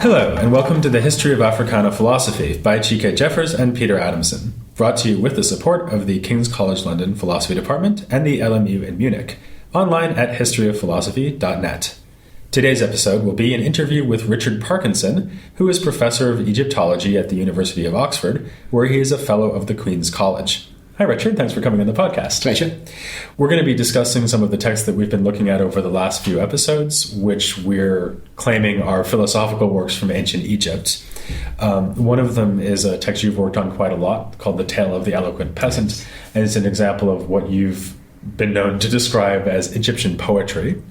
Hello, and welcome to the History of Africana Philosophy by Chike Jeffers and Peter Adamson, brought to you with the support of the King's College London Philosophy Department and the LMU in Munich, online at historyofphilosophy.net. Today's episode will be an interview with Richard Parkinson, who is Professor of Egyptology at the University of Oxford, where he is a Fellow of the Queen's College. Hi, Richard. Thanks for coming on the podcast. Pleasure. We're going to be discussing some of the texts that we've been looking at over the last few episodes, which we're claiming are philosophical works from ancient Egypt. One of them is a text you've worked on quite a lot called The Tale of the Eloquent Peasant, and it's an example of what you've been known to describe as Egyptian poetry.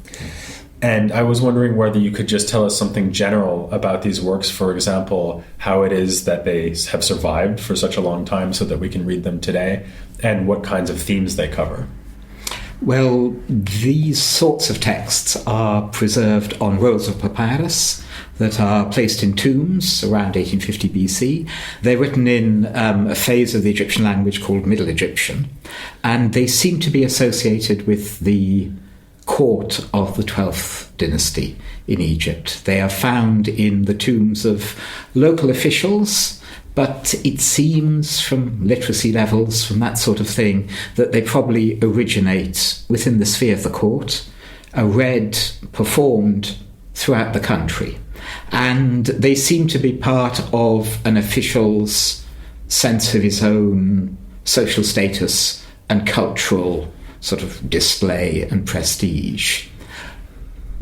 And I was wondering whether you could just tell us something general about these works, for example, how it is that they have survived for such a long time so that we can read them today, and what kinds of themes they cover. Well, these sorts of texts are preserved on rolls of papyrus that are placed in tombs around 1850 BC. They're written in a phase of the Egyptian language called Middle Egyptian, and they seem to be associated with the court of the 12th dynasty in Egypt. They are found in the tombs of local officials, but it seems from literacy levels, from that sort of thing, that they probably originate within the sphere of the court, are read, performed throughout the country. And they seem to be part of an official's sense of his own social status and cultural sort of display and prestige.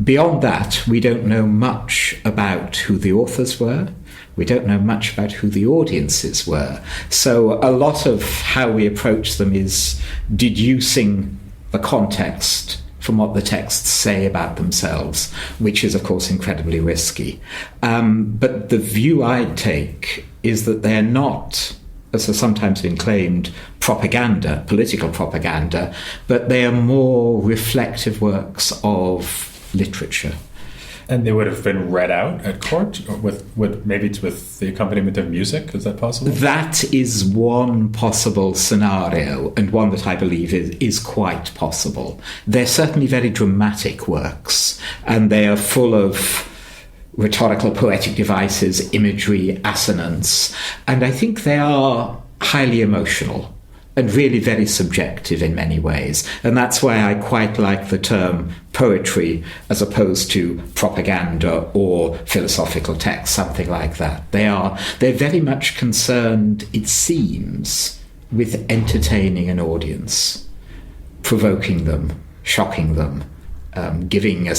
Beyond that, we don't know much about who the authors were. We don't know much about who the audiences were. So a lot of how we approach them is deducing the context from what the texts say about themselves, which is, of course, incredibly risky. But the view I take is that they're not, as has sometimes been claimed, propaganda, political propaganda, but they are more reflective works of literature. And they would have been read out at court, or with the accompaniment of music? Is that possible? That is one possible scenario, and one that I believe is quite possible. They're certainly very dramatic works, and they are full of rhetorical poetic devices, imagery, assonance, and I think they are highly emotional and really very subjective in many ways. And that's why I quite like the term poetry as opposed to propaganda or philosophical text, something like that. They're very much concerned, it seems, with entertaining an audience, provoking them, shocking them, giving a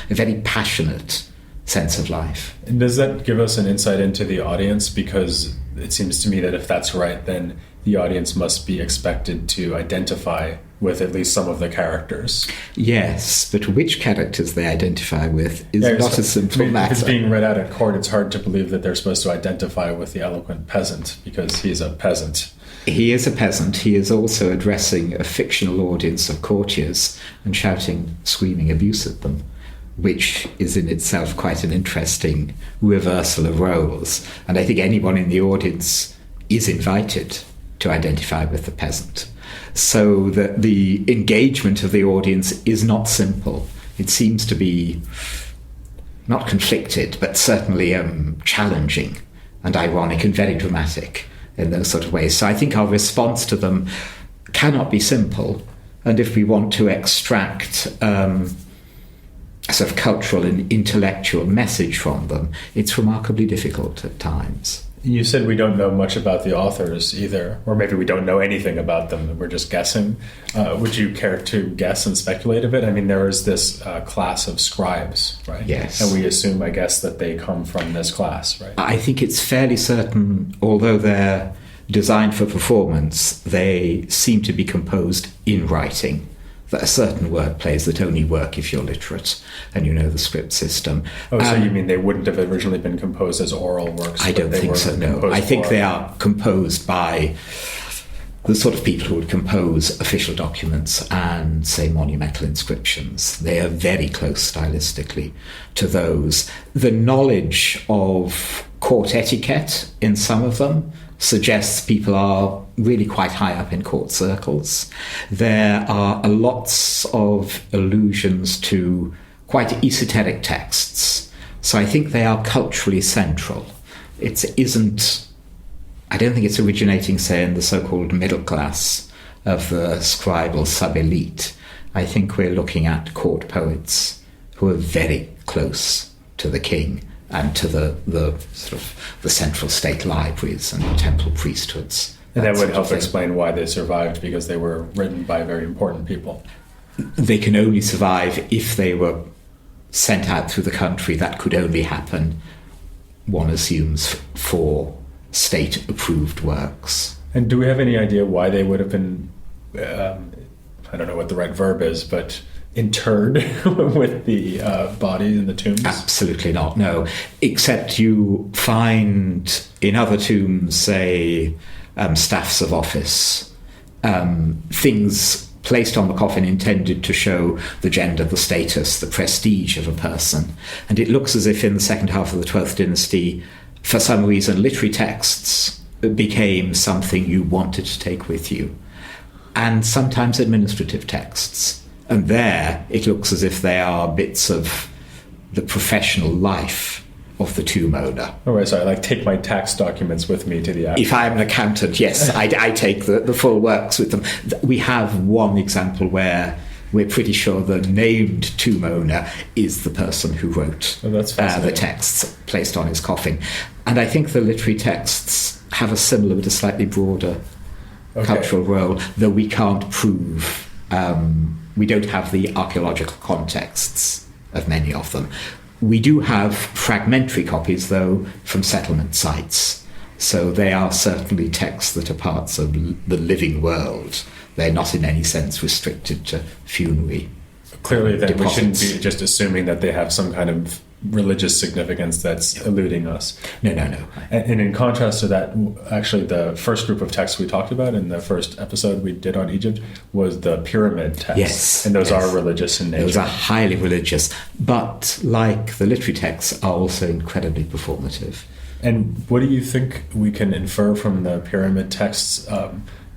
very passionate sense of life. And does that give us an insight into the audience? Because it seems to me that if that's right, then the audience must be expected to identify with at least some of the characters. Yes, but which characters they identify with is not a simple matter. If it's being read out at court, it's hard to believe that they're supposed to identify with the eloquent peasant, because he's a peasant. He is a peasant. He is also addressing a fictional audience of courtiers and shouting, screaming abuse at them, which is in itself quite an interesting reversal of roles. And I think anyone in the audience is invited to identify with the peasant. So that the engagement of the audience is not simple. It seems to be not conflicted, but certainly challenging and ironic and very dramatic in those sort of ways. So I think our response to them cannot be simple. And if we want to extract a sort of cultural and intellectual message from them, it's remarkably difficult at times. You said we don't know much about the authors either, or maybe we don't know anything about them, we're just guessing. Would you care to guess and speculate a bit? I mean, there is this class of scribes, right? Yes. And we assume, I guess, that they come from this class, right? I think it's fairly certain, although they're designed for performance, they seem to be composed in writing. That a certain word plays that only work if you're literate and you know the script system. Oh, so you mean they wouldn't have originally been composed as oral works? I don't think so, no. I think they are composed by the sort of people who would compose official documents and, say, monumental inscriptions. They are very close stylistically to those. The knowledge of court etiquette in some of them suggests people are really quite high up in court circles. There are lots of allusions to quite esoteric texts So I think they are culturally central. I don't think it's originating, say, in the so-called middle class of the scribal sub-elite. I think we're looking at court poets who are very close to the king and to the sort of the central state libraries and temple priesthoods. And that would help explain why they survived, because they were written by very important people. They can only survive if they were sent out through the country. That could only happen, one assumes, for state-approved works. And do we have any idea why they would have been, I don't know what the right verb is, but interred with the bodies in the tombs? Absolutely not, no. Except you find in other tombs, say, staffs of office, things placed on the coffin intended to show the gender, the status, the prestige of a person. And it looks as if in the second half of the 12th dynasty, for some reason, literary texts became something you wanted to take with you. And sometimes administrative texts. And there, it looks as if they are bits of the professional life of the tomb owner. Oh, right, sorry, like take my tax documents with me to the Afterlife. If I'm an accountant, yes, I take the full works with them. We have one example where we're pretty sure the named tomb owner is the person who wrote the texts placed on his coffin. And I think the literary texts have a similar but a slightly broader cultural role, though we can't prove, we don't have the archaeological contexts of many of them. We do have fragmentary copies, though, from settlement sites. So they are certainly texts that are parts of the living world. They're not in any sense restricted to funerary Clearly, then deposits. We shouldn't be just assuming that they have some kind of religious significance that's eluding us. No. And in contrast to that, actually, the first group of texts we talked about in the first episode we did on Egypt was the pyramid texts. Yes. And those are religious in nature. Those are highly religious, but like the literary texts, are also incredibly performative. And what do you think we can infer from the pyramid texts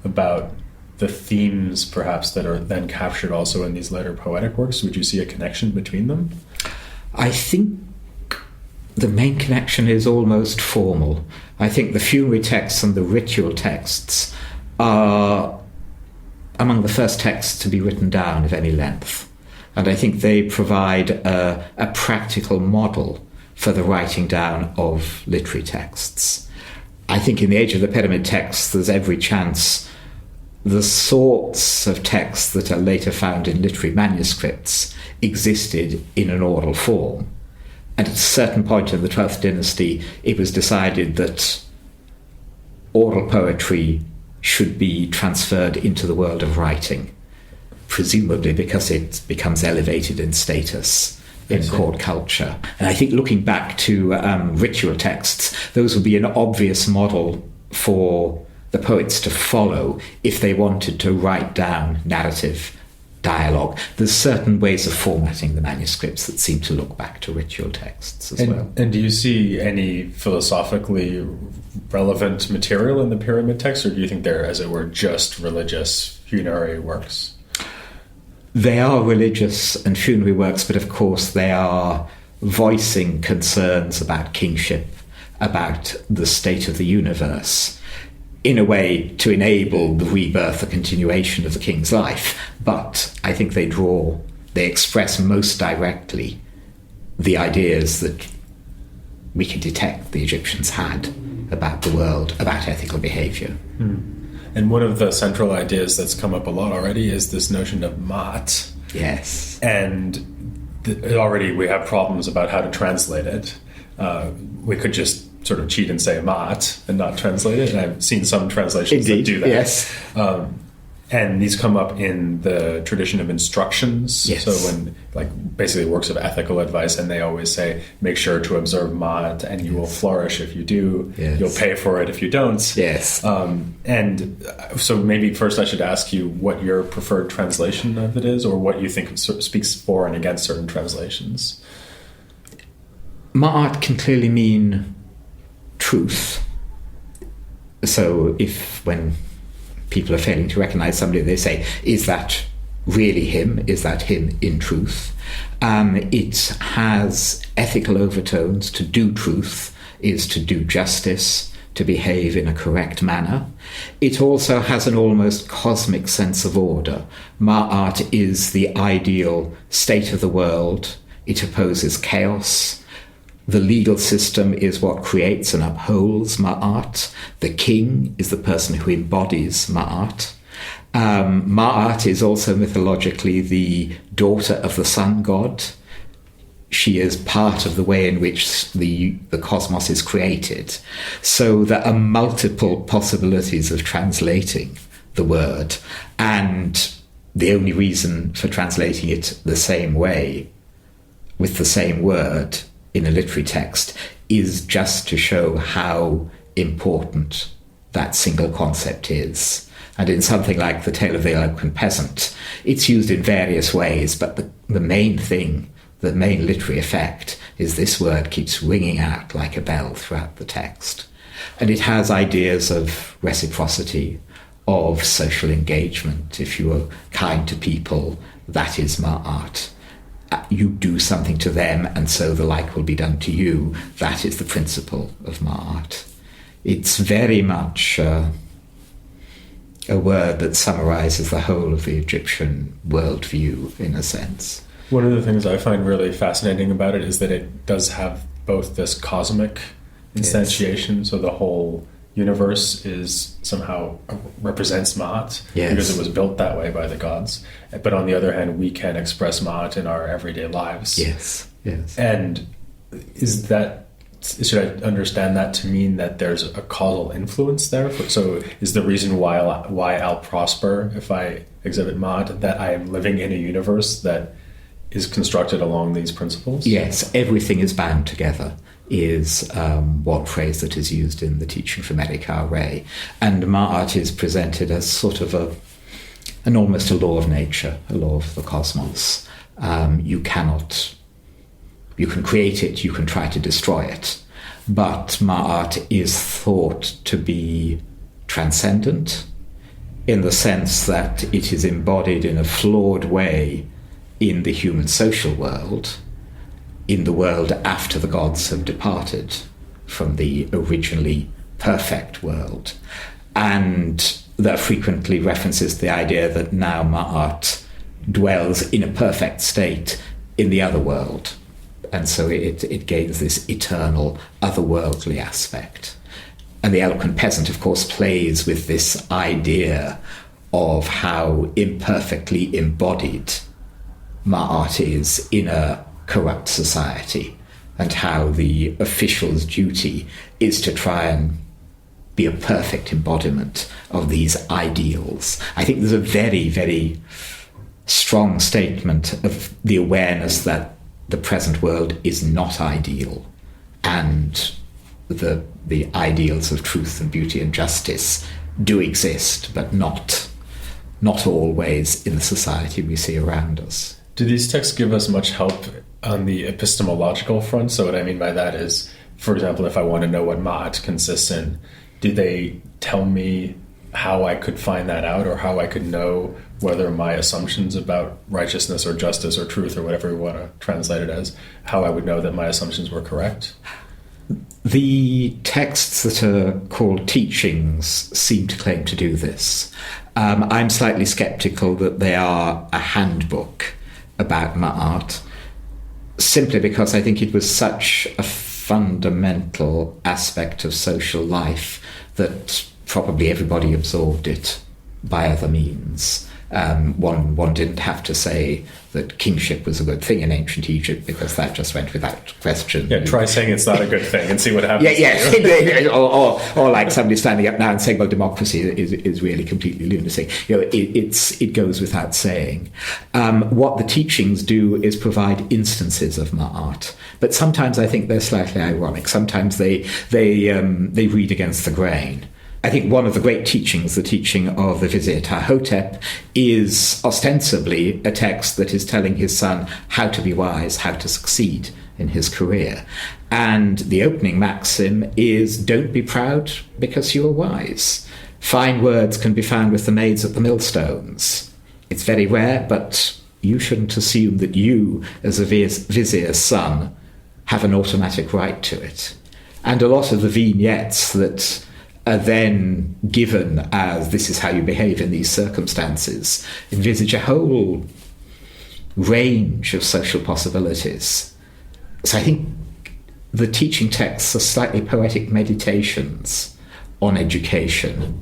about the themes, perhaps, that are then captured also in these later poetic works? Would you see a connection between them? I think the main connection is almost formal. I think the funerary texts and the ritual texts are among the first texts to be written down of any length. And I think they provide a practical model for the writing down of literary texts. I think in the age of the pyramid texts, there's every chance the sorts of texts that are later found in literary manuscripts existed in an oral form. And at a certain point in the 12th dynasty, it was decided that oral poetry should be transferred into the world of writing, presumably because it becomes elevated in status in court culture. And I think looking back to ritual texts, those would be an obvious model for the poets to follow if they wanted to write down narrative dialogue. There's certain ways of formatting the manuscripts that seem to look back to ritual texts as well. And do you see any philosophically relevant material in the pyramid texts, or do you think they're, as it were, just religious funerary works? They are religious and funerary works, but of course they are voicing concerns about kingship, about the state of the universe, in a way to enable the rebirth, the continuation of the king's life. But I think they express most directly the ideas that we can detect the Egyptians had about the world, about ethical behavior. And one of the central ideas that's come up a lot already is this notion of Mott. Yes. And already we have problems about how to translate it. We could just sort of cheat and say Mott and not translate it. And I've seen some translations that do that. Yes. And these come up in the tradition of instructions. Yes. So when, like, basically works of ethical advice, and they always say, make sure to observe Mott, and you will flourish if you do. Yes. You'll pay for it if you don't. Yes. And so maybe first I should ask you what your preferred translation of it is, or what you think speaks for and against certain translations. Ma'at can clearly mean truth. So when people are failing to recognize somebody, they say, is that really him? Is that him in truth? It has ethical overtones. To do truth is to do justice, to behave in a correct manner. It also has an almost cosmic sense of order. Ma'at is the ideal state of the world. It opposes chaos. The legal system is what creates and upholds Ma'at. The king is the person who embodies Ma'at. Ma'at is also mythologically the daughter of the sun god. She is part of the way in which the cosmos is created. So there are multiple possibilities of translating the word, and the only reason for translating it the same way, with the same word in a literary text, is just to show how important that single concept is. And in something like The Tale of the Eloquent Peasant, it's used in various ways, but the main thing, the main literary effect, is this word keeps ringing out like a bell throughout the text. And it has ideas of reciprocity, of social engagement. If you are kind to people, that is Ma'at. You do something to them, and so the like will be done to you. That is the principle of Ma'at. It's very much a word that summarizes the whole of the Egyptian worldview, in a sense. One of the things I find really fascinating about it is that it does have both this cosmic instantiation, yes. So the whole universe is somehow represents Ma'at, yes. Because it was built that way by the gods. But on the other hand, we can express Ma'at in our everyday lives. Yes, yes. And is that, should I understand that to mean that there's a causal influence there? So is the reason why I'll prosper if I exhibit Ma'at that I am living in a universe that is constructed along these principles? Yes, everything is bound together is one phrase that is used in the teaching from Eric R. Ray. And Ma'at is presented as sort of almost a law of nature, a law of the cosmos. You can create it, you can try to destroy it, but Ma'at is thought to be transcendent in the sense that it is embodied in a flawed way in the human social world, in the world after the gods have departed from the originally perfect world. And there are frequently references to the idea that now Ma'at dwells in a perfect state in the other world. And so it gains this eternal, otherworldly aspect. And the Eloquent Peasant, of course, plays with this idea of how imperfectly embodied Ma'at is in a corrupt society, and how the official's duty is to try and be a perfect embodiment of these ideals. I think there's a very, very strong statement of the awareness that the present world is not ideal, and the ideals of truth and beauty and justice do exist, but not always in the society we see around us. Do these texts give us much help on the epistemological front? So what I mean by that is, for example, if I want to know what Ma'at consists in, do they tell me how I could find that out, or how I could know whether my assumptions about righteousness or justice or truth or whatever we want to translate it as, how I would know that my assumptions were correct? The texts that are called teachings seem to claim to do this. I'm slightly skeptical that they are a handbook about Ma'at, simply because I think it was such a fundamental aspect of social life that probably everybody absorbed it by other means. One didn't have to say that kingship was a good thing in ancient Egypt, because that just went without question. Yeah, try saying it's not a good thing and see what happens. Yeah. or like somebody standing up now and saying, well, democracy is really completely lunacy. It goes without saying. What the teachings do is provide instances of Ma'at, but sometimes I think they're slightly ironic. Sometimes they read against the grain. I think one of the great teachings, the teaching of the Vizier Ptahhotep, is ostensibly a text that is telling his son how to be wise, how to succeed in his career. And the opening maxim is, don't be proud because you are wise. Fine words can be found with the maids at the millstones. It's very rare, but you shouldn't assume that you, as a vizier's son, have an automatic right to it. And a lot of the vignettes that are then given as this is how you behave in these circumstances envisage a whole range of social possibilities. So I think the teaching texts are slightly poetic meditations on education.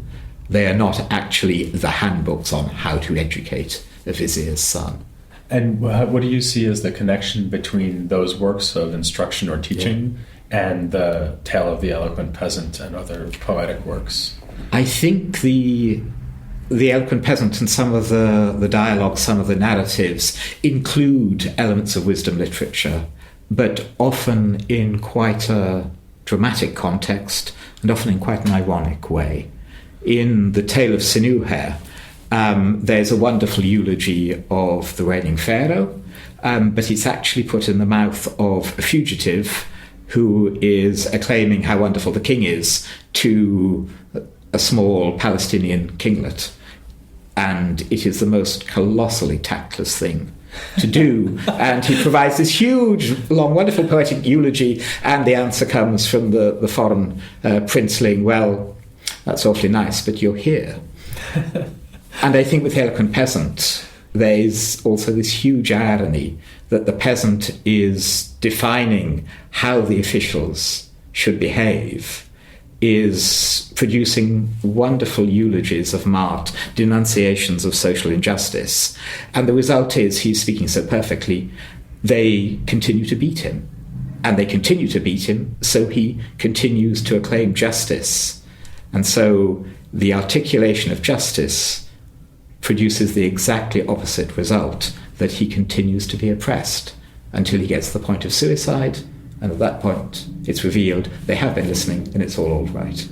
They are not actually the handbooks on how to educate a vizier's son. And what do you see as the connection between those works of instruction or teaching and the Tale of the Eloquent Peasant and other poetic works? I think the Eloquent Peasant and some of the dialogue, some of the narratives include elements of wisdom literature, but often in quite a dramatic context and often in quite an ironic way. In the Tale of Sinuhe, there's a wonderful eulogy of the reigning pharaoh, but it's actually put in the mouth of a fugitive who is acclaiming how wonderful the king is to a small Palestinian kinglet. And it is the most colossally tactless thing to do. And he provides this huge, long, wonderful poetic eulogy, and the answer comes from the foreign princeling, well, that's awfully nice, but you're here. And I think with the Eloquent Peasant, there's also this huge irony that the peasant is defining how the officials should behave, is producing wonderful eulogies of Mott, denunciations of social injustice. And the result is he's speaking so perfectly, they continue to beat him. And they continue to beat him, so he continues to acclaim justice. And so the articulation of justice produces the exactly opposite result, that he continues to be oppressed until he gets to the point of suicide, and at that point it's revealed they have been listening and it's all right.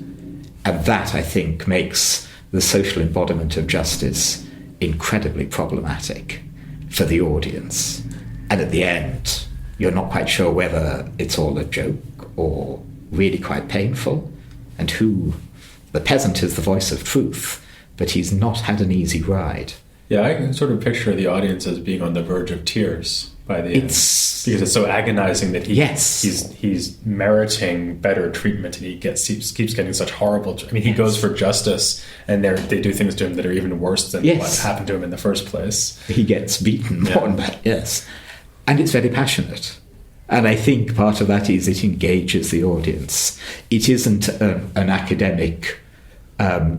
And that, I think, makes the social embodiment of justice incredibly problematic for the audience. And at the end, you're not quite sure whether it's all a joke or really quite painful, and who the peasant is the voice of truth, but he's not had an easy ride. Yeah, I can sort of picture the audience as being on the verge of tears by the end, because it's so agonizing that he's meriting better treatment, and he keeps getting such horrible. I mean, he goes for justice, and they do things to him that are even worse than what happened to him in the first place. He gets beaten more and more. Yes, and it's very passionate. And I think part of that is it engages the audience. It isn't an academic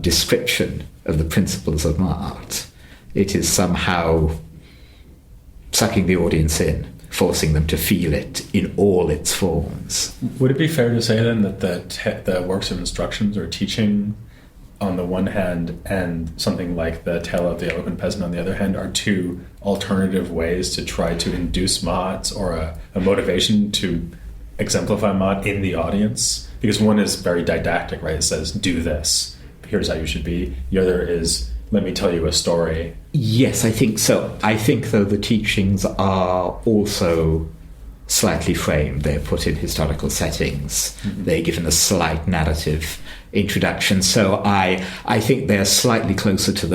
description of the principles of art. It is somehow sucking the audience in, forcing them to feel it in all its forms. Would it be fair to say then that the works of instructions or teaching on the one hand and something like the Tale of the Eloquent Peasant on the other hand are two alternative ways to try to induce Mott or a motivation to exemplify Mott in the audience? Because one is very didactic, right? It says, do this. Here's how you should be. The other is, let me tell you a story. Yes, I think so. I think, though, the teachings are also slightly framed. They're put in historical settings. Mm-hmm. They're given a slight narrative introduction. So I think they're slightly closer to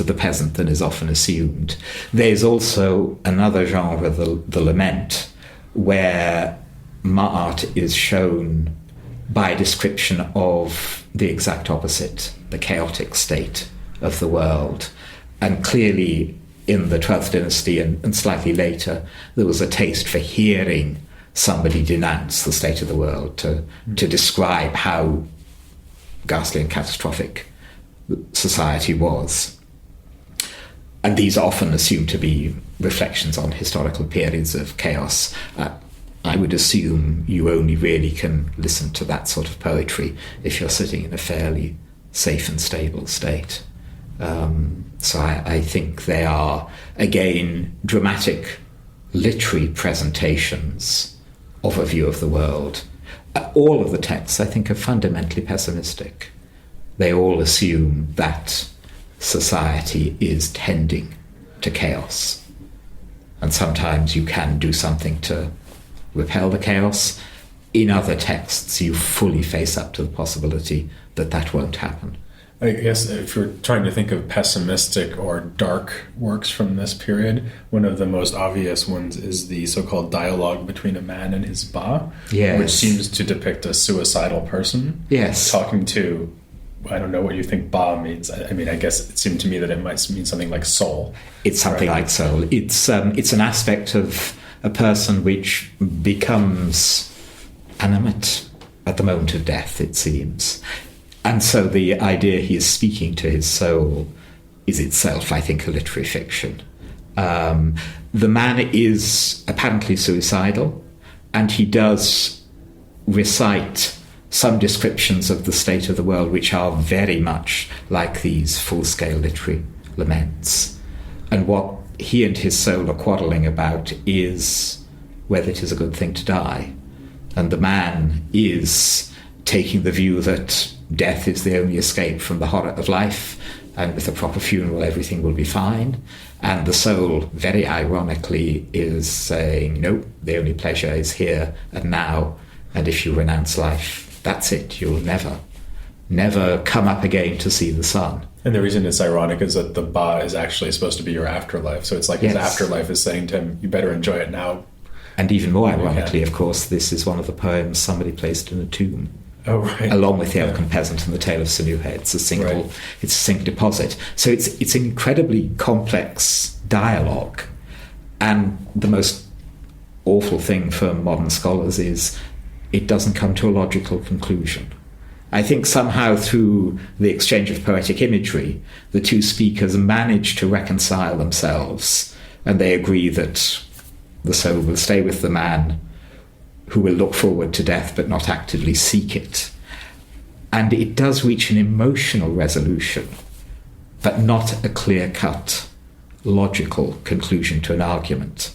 the peasant than is often assumed. There's also another genre, the lament, where Mott is shown by description of the exact opposite, the chaotic state of the world. And clearly in the 12th dynasty and slightly later, there was a taste for hearing somebody denounce the state of the world, to describe how ghastly and catastrophic society was. And these are often assumed to be reflections on historical periods of chaos. I would assume you only really can listen to that sort of poetry if you're sitting in a fairly safe and stable state. So I think they are, again, dramatic literary presentations of a view of the world. All of the texts, I think, are fundamentally pessimistic. They all assume that society is tending to chaos. And sometimes you can do something to repel the chaos. In other texts, you fully face up to the possibility that that won't happen. I guess if you're trying to think of pessimistic or dark works from this period, one of the most obvious ones is the so-called dialogue between a man and his ba, Yes. which seems to depict a suicidal person. Yes. Talking to, I don't know what you think ba means. I mean, I guess it seemed to me that it might mean something like soul. It's something like soul. It's an aspect of a person which becomes animate at the moment of death, it seems. And so the idea he is speaking to his soul is itself, I think, a literary fiction. The man is apparently suicidal, and he does recite some descriptions of the state of the world which are very much like these full-scale literary laments. And what he and his soul are quarrelling about is whether it is a good thing to die. And the man is taking the view that death is the only escape from the horror of life, and with a proper funeral everything will be fine. And the soul, very ironically, is saying, no, the only pleasure is here and now, and if you renounce life, that's it. You'll never come up again to see the sun. And the reason it's ironic is that the ba is actually supposed to be your afterlife. So it's like his afterlife is saying to him, you better enjoy it now. And even more ironically, of course, this is one of the poems somebody placed in a tomb. Oh, right. Along with the Eloquent Peasant and the Tale of Sinuhe. It's a single deposit. So it's an incredibly complex dialogue. And the most awful thing for modern scholars is it doesn't come to a logical conclusion. I think somehow through the exchange of poetic imagery, the two speakers manage to reconcile themselves, and they agree that the soul will stay with the man who will look forward to death but not actively seek it. And it does reach an emotional resolution, but not a clear-cut, logical conclusion to an argument.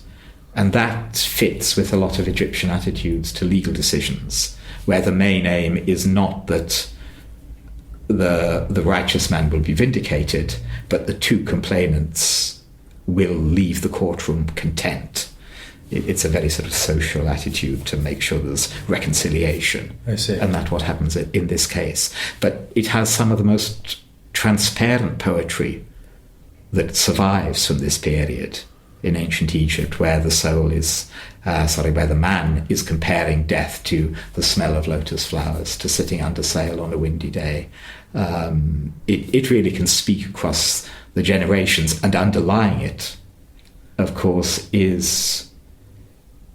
And that fits with a lot of Egyptian attitudes to legal decisions, where the main aim is not that the righteous man will be vindicated, but the two complainants will leave the courtroom content. It's a very sort of social attitude to make sure there's reconciliation. I see. And that's what happens in this case. But it has some of the most transparent poetry that survives from this period in ancient Egypt, where the soul is, where the man is comparing death to the smell of lotus flowers, to sitting under sail on a windy day. It really can speak across the generations, and underlying it, of course, is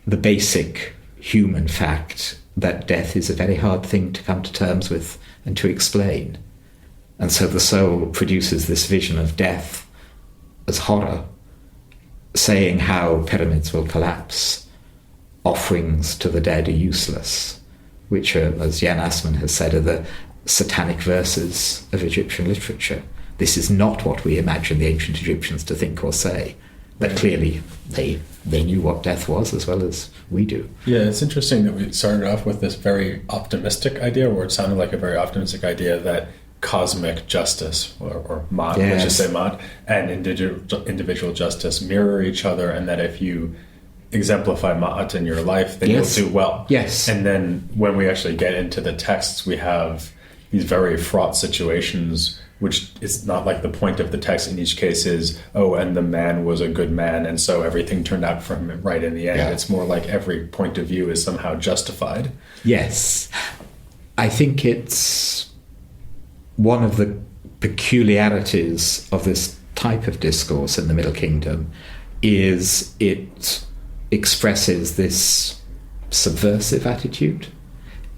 the basic human fact that death is a very hard thing to come to terms with and to explain. And so the soul produces this vision of death as horror, saying how pyramids will collapse, offerings to the dead are useless, which are, as Jan Assmann has said, are the satanic verses of Egyptian literature. This is not what we imagine the ancient Egyptians to think or say, but clearly they knew what death was as well as we do. Yeah, it's interesting that we started off with this very optimistic idea, or it sounded like a very optimistic idea, that cosmic justice, or Mott, let's just say Mott, and individual justice mirror each other, and that if you exemplify Mott in your life, then you'll do well. Yes. And then when we actually get into the texts, we have these very fraught situations, which is not like the point of the text in each case is, oh, and the man was a good man, and so everything turned out for him right in the end. Yeah. It's more like every point of view is somehow justified. Yes. I think it's one of the peculiarities of this type of discourse in the Middle Kingdom is it expresses this subversive attitude.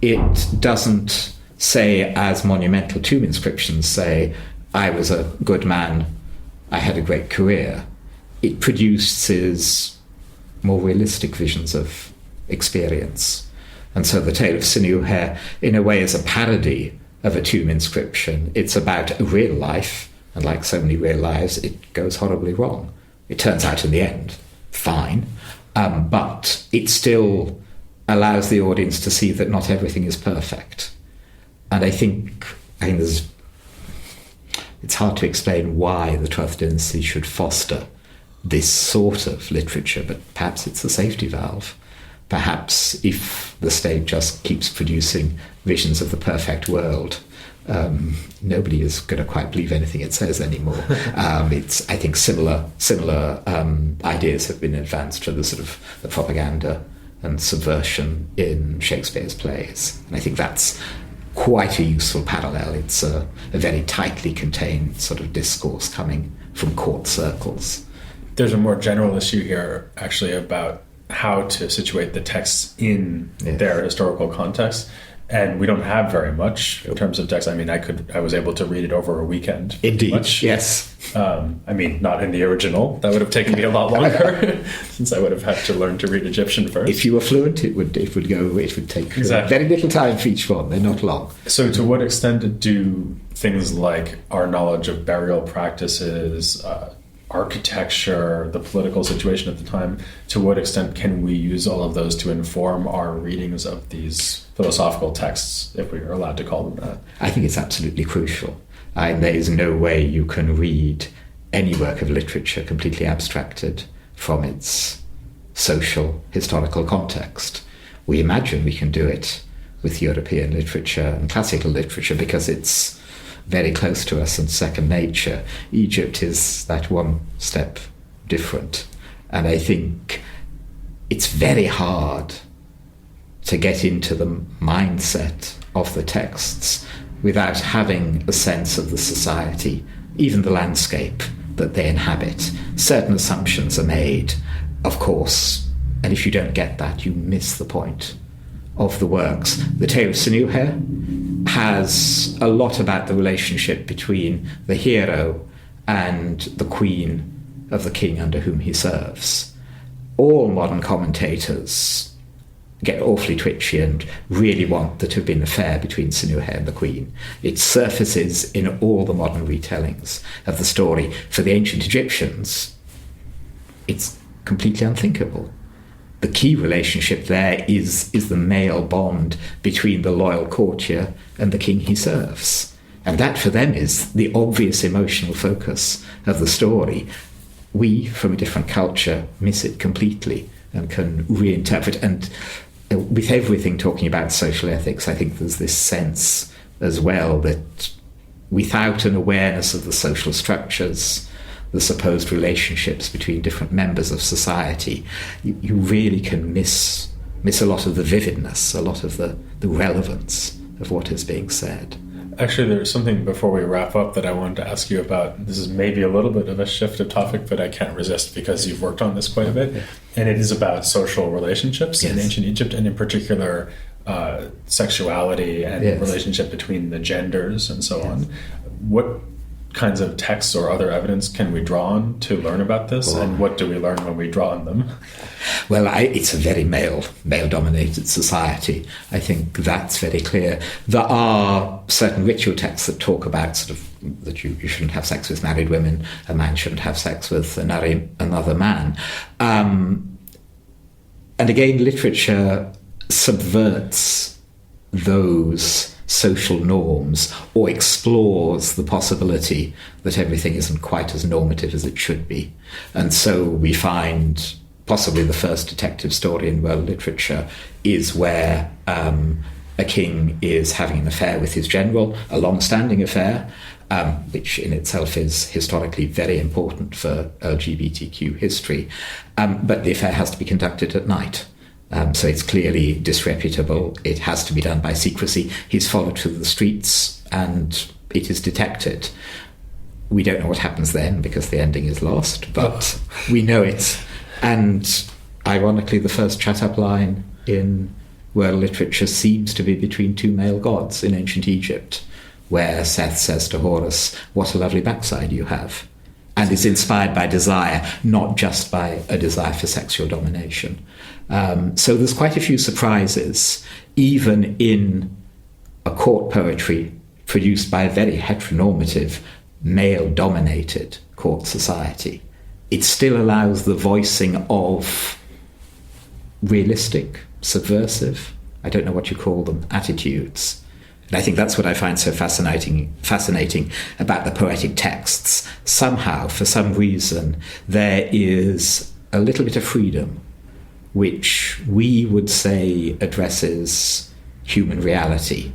It doesn't say, as monumental tomb inscriptions say, I was a good man, I had a great career. It produces more realistic visions of experience. And so the Tale of Sinuhe, in a way, is a parody of a tomb inscription. It's about a real life, and like so many real lives, it goes horribly wrong. It turns out in the end fine, but it still allows the audience to see that not everything is perfect. And I think it's hard to explain why the 12th dynasty should foster this sort of literature, but perhaps it's a safety valve. Perhaps if the state just keeps producing visions of the perfect world, Nobody is going to quite believe anything it says anymore. I think similar ideas have been advanced for the sort of the propaganda and subversion in Shakespeare's plays. And I think that's quite a useful parallel. It's a very tightly contained sort of discourse coming from court circles. There's a more general issue here, actually, about how to situate the texts in their historical context. And we don't have very much in terms of text. I mean, I was able to read it over a weekend. Indeed, much. Yes. I mean, not in the original. That would have taken me a lot longer, since I would have had to learn to read Egyptian first. If you were fluent, it would take very little time for each one. They're not long. So, to what extent do things like our knowledge of burial practices, architecture, the political situation at the time, to what extent can we use all of those to inform our readings of these philosophical texts, if we are allowed to call them that? I think it's absolutely crucial. There is no way you can read any work of literature completely abstracted from its social, historical context. We imagine we can do it with European literature and classical literature because it's very close to us and second nature. Egypt is that one step different. And I think it's very hard to get into the mindset of the texts without having a sense of the society, even the landscape that they inhabit. Certain assumptions are made, of course, and if you don't get that, you miss the point of the works. The Tale of Sinuhe has a lot about the relationship between the hero and the queen of the king under whom he serves. All modern commentators get awfully twitchy and really want there to have been an affair between Sinuhe and the queen. It surfaces in all the modern retellings of the story. For the ancient Egyptians, it's completely unthinkable. The key relationship there is the male bond between the loyal courtier and the king he serves. And that for them is the obvious emotional focus of the story. We, from a different culture, miss it completely and can reinterpret. And with everything talking about social ethics, I think there's this sense as well that without an awareness of the social structures, the supposed relationships between different members of society, you really can miss a lot of the vividness, a lot of the relevance of what is being said. Actually, there's something before we wrap up that I wanted to ask you about. This is maybe a little bit of a shift of topic, but I can't resist because you've worked on this quite a bit. And it is about social relationships in ancient Egypt, and in particular sexuality and relationship between the genders and so on. What kinds of texts or other evidence can we draw on to learn about this, and what do we learn when we draw on them? Well, it's a very male-dominated society. I think that's very clear. There are certain ritual texts that talk about sort of that you shouldn't have sex with married women, a man shouldn't have sex with another man. And again, literature subverts those social norms or explores the possibility that everything isn't quite as normative as it should be. And so we find possibly the first detective story in world literature is where a king is having an affair with his general, a long-standing affair, which in itself is historically very important for LGBTQ history. But the affair has to be conducted at night. So it's clearly disreputable. It has to be done by secrecy. He's followed through the streets and it is detected. We don't know what happens then because the ending is lost, but we know it. And ironically, the first chat-up line in world literature seems to be between two male gods in ancient Egypt, where Seth says to Horus, "What a lovely backside you have," and is inspired by desire, not just by a desire for sexual domination. So there's quite a few surprises, even in a court poetry produced by a very heteronormative, male-dominated court society. It still allows the voicing of realistic, subversive, I don't know what you call them, attitudes. And I think that's what I find so fascinating about the poetic texts. Somehow, for some reason, there is a little bit of freedom, which we would say addresses human reality.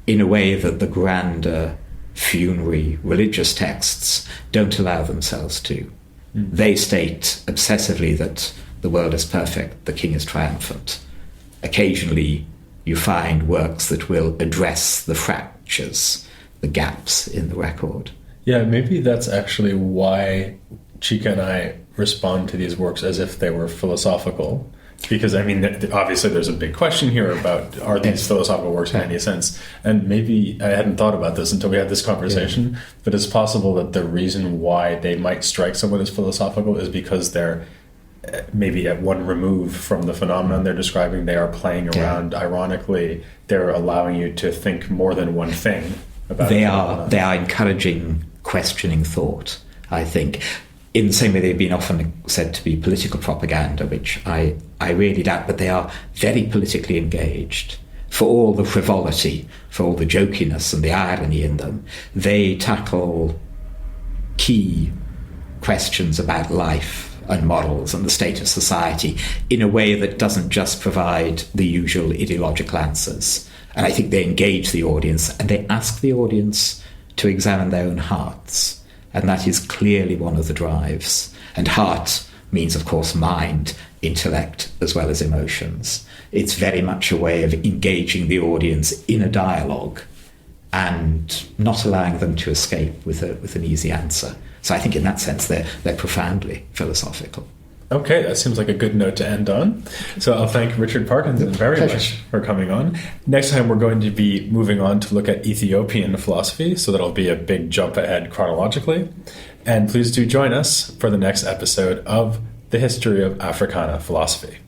in a way that the grander funerary religious texts don't allow themselves to. They state obsessively that the world is perfect, the king is triumphant. Occasionally you find works that will address the fractures, the gaps in the record. Yeah, maybe that's actually why Chica and I respond to these works as if they were philosophical. Because, I mean, obviously there's a big question here about, are these philosophical works in any sense? And maybe I hadn't thought about this until we had this conversation, but it's possible that the reason why they might strike someone as philosophical is because they're maybe at one remove from the phenomenon they're describing. They are playing around. Ironically, they're allowing you to think more than one thing about they are encouraging questioning thought, I think. In the same way they've been often said to be political propaganda, which I really doubt, but they are very politically engaged. For all the frivolity, for all the jokiness and the irony in them, they tackle key questions about life and morals and the state of society in a way that doesn't just provide the usual ideological answers. And I think they engage the audience and they ask the audience to examine their own hearts. And that is clearly one of the drives. And heart means, of course, mind, intellect, as well as emotions. It's very much a way of engaging the audience in a dialogue and not allowing them to escape with an easy answer. So I think in that sense, they're profoundly philosophical. Okay, that seems like a good note to end on. So I'll thank Richard Parkinson very much for coming on. Next time we're going to be moving on to look at Ethiopian philosophy, so that'll be a big jump ahead chronologically. And please do join us for the next episode of The History of Africana Philosophy.